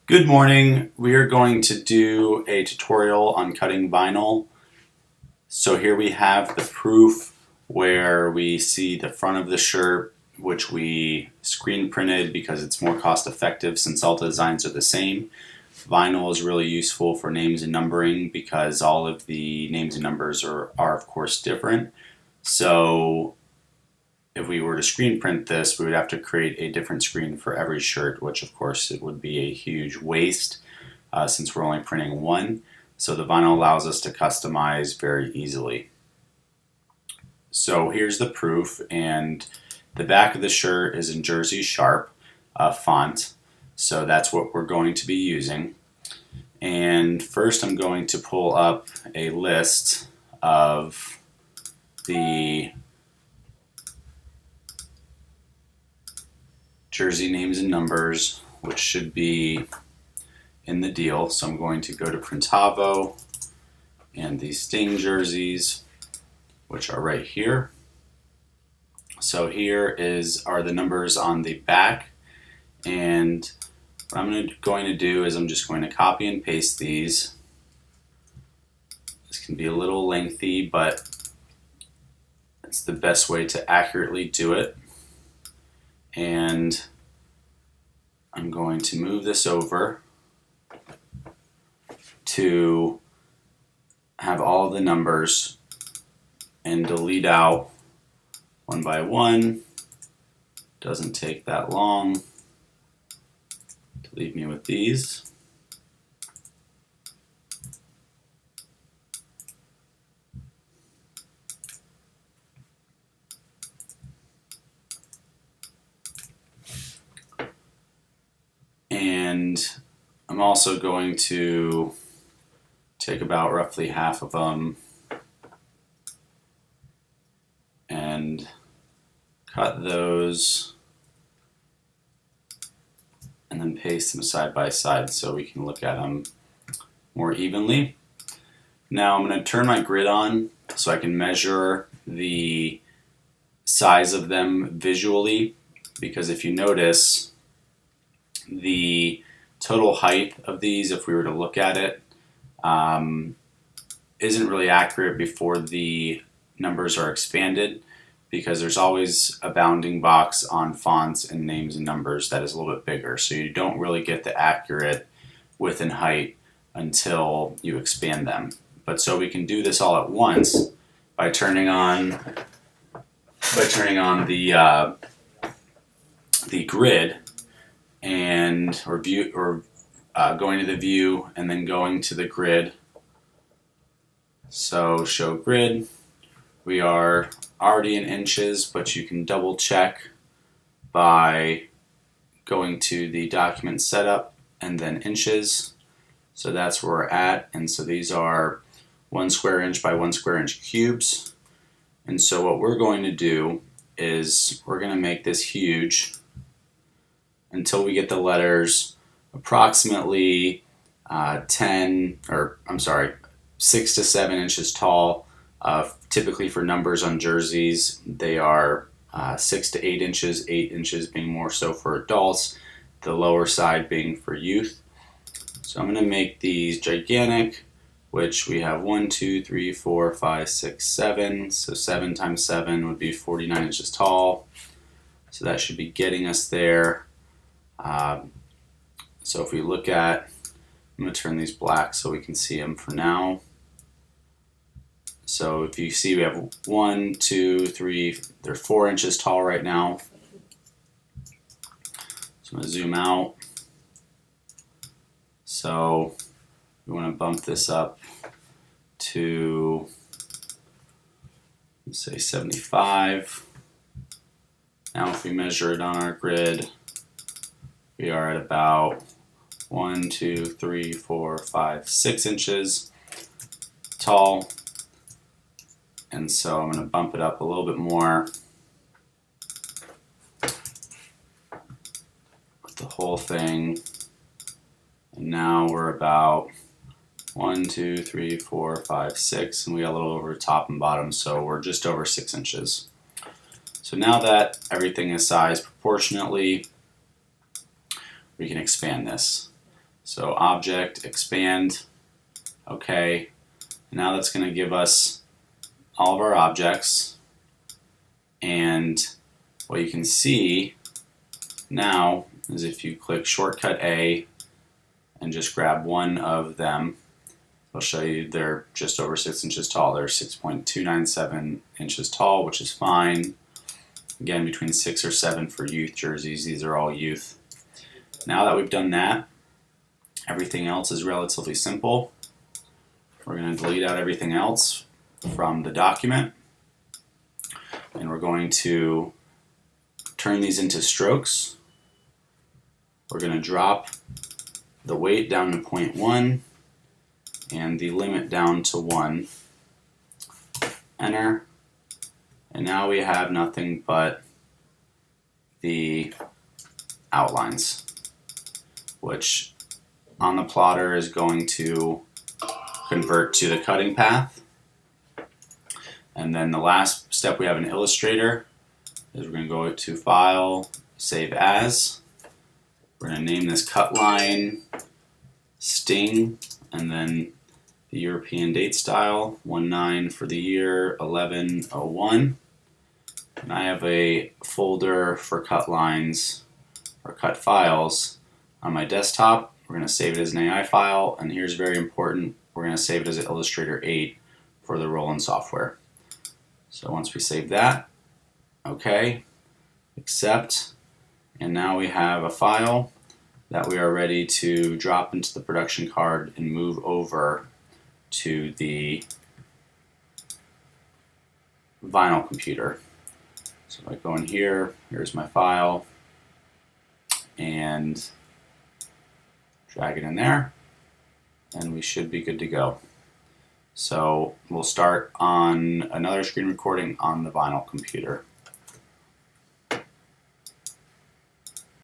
Good morning. We are going to do a tutorial on cutting vinyl. So here we have the proof where we see the front of the shirt, which we screen printed because it's more cost effective since all the designs are the same. Vinyl is really useful for names and numbering because all of the names and numbers are of course different. So if we were to screen print this, we would have to create a different screen for every shirt, which of course it would be a huge waste since we're only printing one. So the vinyl allows us to customize very easily. So here's the proof, and the back of the shirt is in Jersey Sharp font. So that's what we're going to be using. And first I'm going to pull up a list of the jersey names and numbers, which should be in the deal. So I'm going to go to Printavo and the Sting jerseys, which are right here. So here are the numbers on the back, and what I'm going to do is I'm just going to copy and paste these. This can be a little lengthy, but it's the best way to accurately do it. And I'm going to move this over to have all of the numbers and delete out one by one. Doesn't take that long to leave me with these. And I'm also going to take about roughly half of them and cut those and then paste them side by side so we can look at them more evenly. Now I'm going to turn my grid on so I can measure the size of them visually, because if you notice, the total height of these, if we were to look at it, isn't really accurate before the numbers are expanded, because there's always a bounding box on fonts and names and numbers that is a little bit bigger. So you don't really get the accurate width and height until you expand them. But so we can do this all at once by turning on the grid and going to the view and then going to the grid. So show grid, we are already in inches, but you can double check by going to the document setup and then inches. So that's where we're at, and so these are 1 square inch by 1 square inch cubes. And so what we're going to do is we're going to make this huge until we get the letters approximately 6 to 7 inches tall. Typically for numbers on jerseys, they are 6 to 8 inches, 8 inches being more so for adults, the lower side being for youth. So I'm going to make these gigantic, which we have 1, 2, 3, 4, 5, 6, 7. So 7 times 7 would be 49 inches tall. So that should be getting us there. So if we look at, I'm going to turn these black so we can see them for now. So if you see, we have 1, 2, 3, they're 4 inches tall right now. So I'm going to zoom out. So we want to bump this up to, let's say 75. Now if we measure it on our grid, we are at about 1, 2, 3, 4, 5, 6 inches tall. And so I'm going to bump it up a little bit more with the whole thing. And now we're about 1, 2, 3, 4, 5, 6, and we got a little over top and bottom, so we're just over 6 inches. So now that everything is sized proportionately, we can expand this. So object, expand, okay. Now that's going to give us all of our objects, and what you can see now is if you click shortcut A and just grab one of them, I'll show you they're just over 6 inches tall. They're 6.297 inches tall, which is fine. Again, between 6 or 7 for youth jerseys. These are all youth. Now that we've done that, everything else is relatively simple. We're going to delete out everything else from the document, and we're going to turn these into strokes. We're going to drop the weight down to 0.1 and the limit down to 1. Enter. And now we have nothing but the outlines, which on the plotter is going to convert to the cutting path. And then the last step we have in Illustrator is we're going to go to File, Save As. We're going to name this cut line Sting, and then the European date style 19 for the year 1101. And I have a folder for cut lines or cut files on my desktop. We're going to save it as an AI file, and here's very important, we're going to save it as an Illustrator 8 for the roll-in software. So once we save that, okay, accept, and now we have a file that we are ready to drop into the production card and move over to the vinyl computer. So if I go in here, here's my file, and drag it in there, and we should be good to go. So we'll start on another screen recording on the vinyl computer.